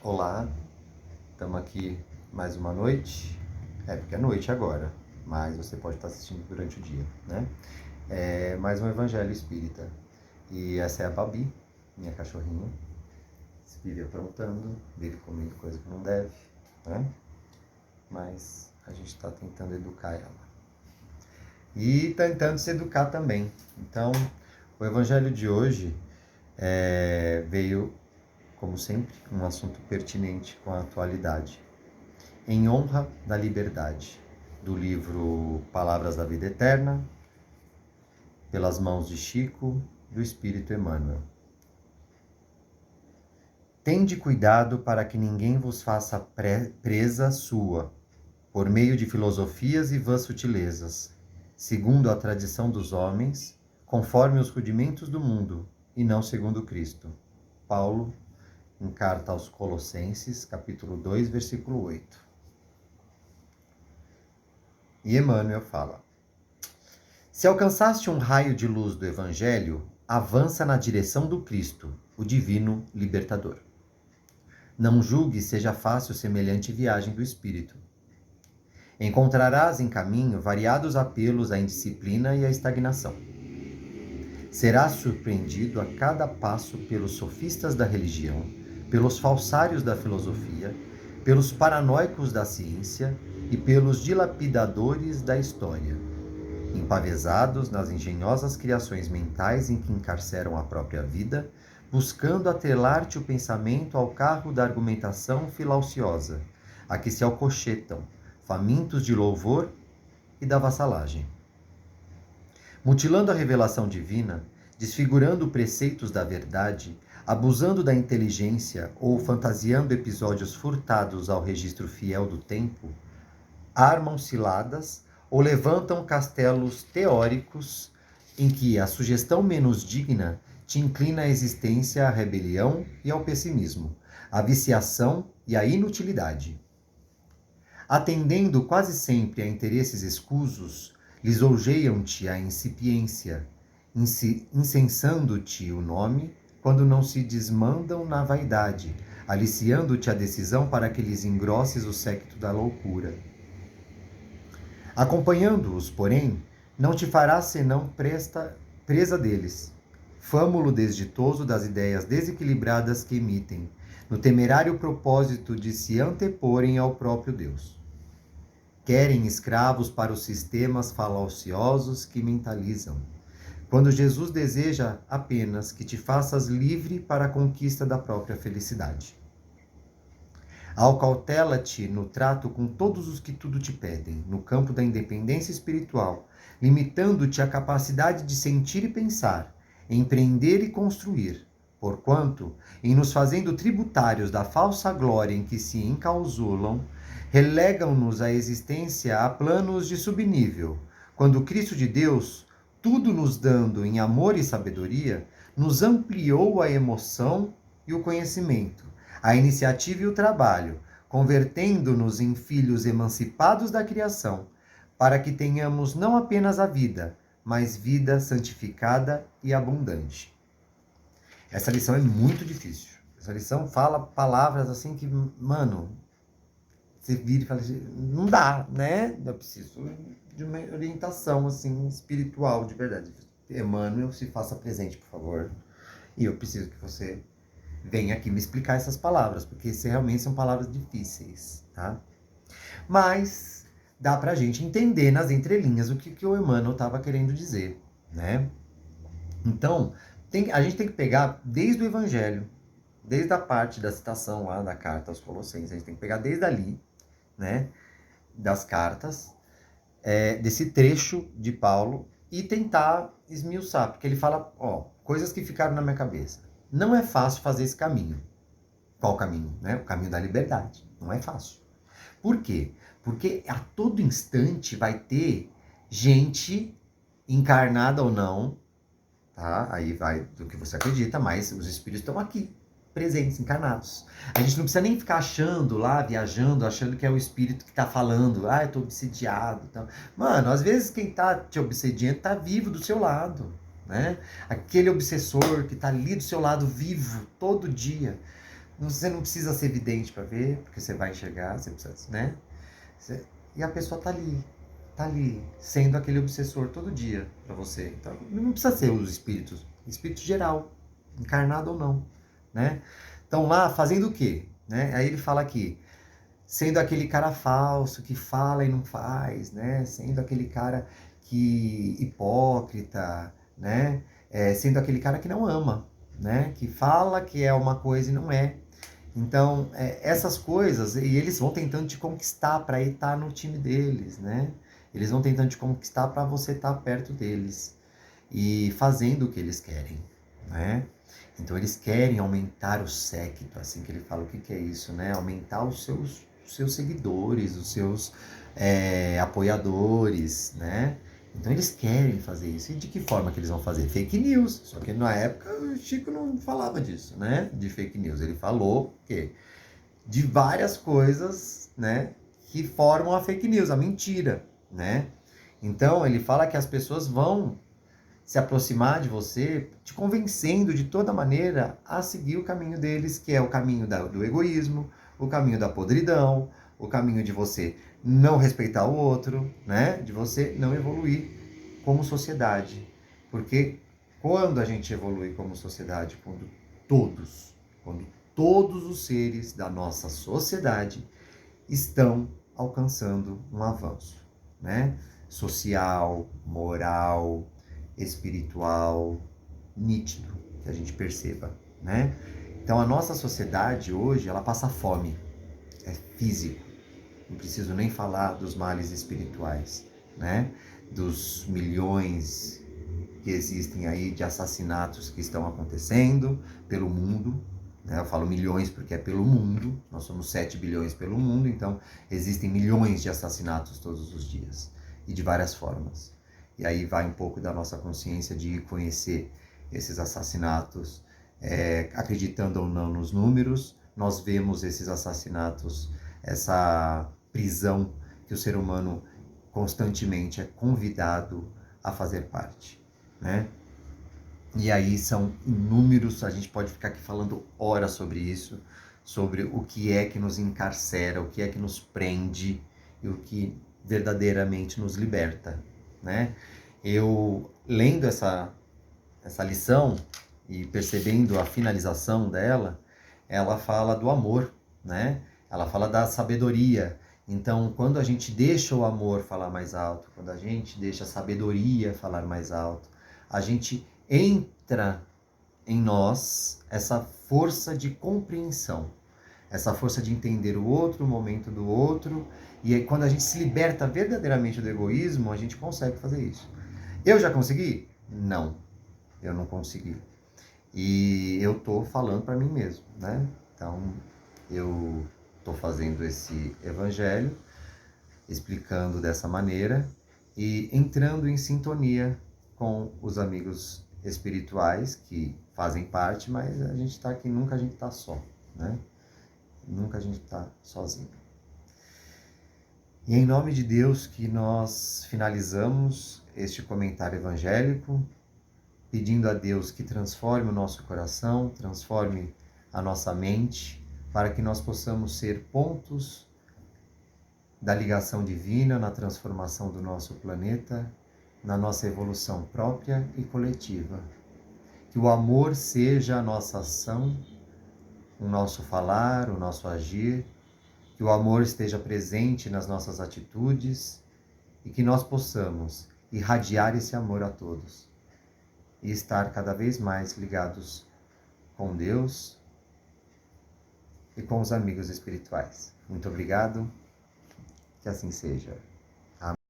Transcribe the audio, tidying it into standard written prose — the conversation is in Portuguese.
Olá, estamos aqui mais uma noite. Porque é noite agora, mas você pode estar assistindo durante o dia, né? Mais um Evangelho Espírita. E essa é a Babi, minha cachorrinha. Se vive aprontando, vive comendo coisa que não deve, né? Mas a gente está tentando educar ela. E tentando se educar também. Então, o Evangelho de hoje veio, como sempre, um assunto pertinente com a atualidade. Em honra da liberdade, do livro Palavras da Vida Eterna, pelas mãos de Chico, do Espírito Emmanuel. Tende cuidado para que ninguém vos faça presa sua, por meio de filosofias e vãs sutilezas, segundo a tradição dos homens, conforme os rudimentos do mundo, e não segundo Cristo. Paulo, em carta aos Colossenses, capítulo 2, versículo 8. E Emmanuel fala: se alcançaste um raio de luz do Evangelho, avança na direção do Cristo, o divino libertador. Não julgue seja fácil semelhante viagem do espírito. Encontrarás em caminho variados apelos à indisciplina e à estagnação. Serás surpreendido a cada passo pelos sofistas da religião, pelos falsários da filosofia, pelos paranoicos da ciência e pelos dilapidadores da história, empavesados nas engenhosas criações mentais em que encarceram a própria vida, buscando atrelar-te o pensamento ao carro da argumentação filauciosa, a que se alcochetam, famintos de louvor e da vassalagem. Mutilando a revelação divina, desfigurando preceitos da verdade, abusando da inteligência ou fantasiando episódios furtados ao registro fiel do tempo, armam ciladas ou levantam castelos teóricos em que a sugestão menos digna te inclina à existência, à rebelião e ao pessimismo, à viciação e à inutilidade. Atendendo quase sempre a interesses escusos, lisonjeiam-te a incipiência, incensando-te o nome, quando não se desmandam na vaidade, aliciando-te a decisão para que lhes engrosses o séquito da loucura. Acompanhando-os, porém, não te farás senão presa deles, fâmulo desditoso das ideias desequilibradas que emitem, no temerário propósito de se anteporem ao próprio Deus. Querem escravos para os sistemas falaciosos que mentalizam, quando Jesus deseja apenas que te faças livre para a conquista da própria felicidade. Acautela-te no trato com todos os que tudo te pedem, no campo da independência espiritual, limitando-te à capacidade de sentir e pensar, empreender e construir, porquanto, em nos fazendo tributários da falsa glória em que se encausulam, relegam-nos a existência a planos de subnível, quando o Cristo de Deus, tudo nos dando em amor e sabedoria, nos ampliou a emoção e o conhecimento, a iniciativa e o trabalho, convertendo-nos em filhos emancipados da criação, para que tenhamos não apenas a vida, mas vida santificada e abundante. Essa lição é muito difícil. Essa lição fala palavras assim que, mano, você vira e fala assim, não dá, né? Eu preciso de uma orientação assim espiritual de verdade. Emmanuel, se faça presente, por favor. E eu preciso que você venha aqui me explicar essas palavras, porque realmente são palavras difíceis, tá? Mas dá pra gente entender nas entrelinhas o que o Emmanuel estava querendo dizer, né? Então, a gente tem que pegar desde o Evangelho, desde a parte da citação lá da carta aos Colossenses, a gente tem que pegar desde ali, né, das cartas, desse trecho de Paulo, e tentar esmiuçar, porque ele fala, coisas que ficaram na minha cabeça. Não é fácil fazer esse caminho. Qual caminho? Né? O caminho da liberdade. Não é fácil. Por quê? Porque a todo instante vai ter gente, encarnada ou não, tá? Aí vai do que você acredita, mas os espíritos estão aqui, presentes, encarnados. A gente não precisa nem ficar achando lá, viajando, achando que é o espírito que tá falando, eu tô obsediado. Então. Mano, às vezes quem tá te obsediando tá vivo do seu lado, né? Aquele obsessor que tá ali do seu lado vivo todo dia. Você não precisa ser vidente para ver, porque você vai enxergar, você precisa, né? E a pessoa tá ali, sendo aquele obsessor todo dia para você. Então, não precisa ser os espíritos, espírito geral, encarnado ou não, né? Então lá fazendo o quê? Né? Aí ele fala aqui, sendo aquele cara falso que fala e não faz, né? Sendo aquele cara que hipócrita, né? Sendo aquele cara que não ama, né? Que fala que é uma coisa e não é. Então, essas coisas, e eles vão tentando te conquistar para ir estar no time deles, né? Eles vão tentando te conquistar para você estar perto deles e fazendo o que eles querem, né? Então, eles querem aumentar o séquito, assim que ele fala. O que que é isso, né? Aumentar os seus seguidores, os seus apoiadores, né? Então eles querem fazer isso. E de que forma que eles vão fazer? Fake news. Só que na época o Chico não falava disso, né? De fake news. Ele falou que de várias coisas, né? Que formam a fake news, a mentira, né? Então ele fala que as pessoas vão se aproximar de você, te convencendo de toda maneira a seguir o caminho deles, que é o caminho do egoísmo, o caminho da podridão, o caminho de você não respeitar o outro, né? De você não evoluir como sociedade. Porque quando a gente evolui como sociedade, quando todos os seres da nossa sociedade estão alcançando um avanço, né? Social, moral, espiritual, nítido, que a gente perceba, né? Então a nossa sociedade hoje, ela passa fome, é físico. Não preciso nem falar dos males espirituais, né? Dos milhões que existem aí de assassinatos que estão acontecendo pelo mundo, né? Eu falo milhões porque é pelo mundo, nós somos 7 bilhões pelo mundo, então existem milhões de assassinatos todos os dias e de várias formas. E aí vai um pouco da nossa consciência de conhecer esses assassinatos, acreditando ou não nos números, nós vemos esses assassinatos, essa prisão que o ser humano constantemente é convidado a fazer parte, né? E aí são inúmeros, a gente pode ficar aqui falando horas sobre isso, sobre o que é que nos encarcera, o que é que nos prende e o que verdadeiramente nos liberta, né? Eu lendo essa lição e percebendo a finalização dela, ela fala do amor, né? Ela fala da sabedoria. Então, quando a gente deixa o amor falar mais alto, quando a gente deixa a sabedoria falar mais alto, a gente entra em nós essa força de compreensão, essa força de entender o outro, o momento do outro, e aí, quando a gente se liberta verdadeiramente do egoísmo, a gente consegue fazer isso. Eu já consegui? Não, eu não consegui. E eu tô falando para mim mesmo, né? Então, eu tô fazendo esse evangelho, explicando dessa maneira e entrando em sintonia com os amigos espirituais que fazem parte, mas a gente tá aqui, nunca a gente tá só, né? Nunca a gente tá sozinho. E em nome de Deus que nós finalizamos este comentário evangélico, pedindo a Deus que transforme o nosso coração, transforme a nossa mente, para que nós possamos ser pontos da ligação divina na transformação do nosso planeta, na nossa evolução própria e coletiva. Que o amor seja a nossa ação, o nosso falar, o nosso agir, que o amor esteja presente nas nossas atitudes e que nós possamos irradiar esse amor a todos e estar cada vez mais ligados com Deus e com os amigos espirituais. Muito obrigado, que assim seja.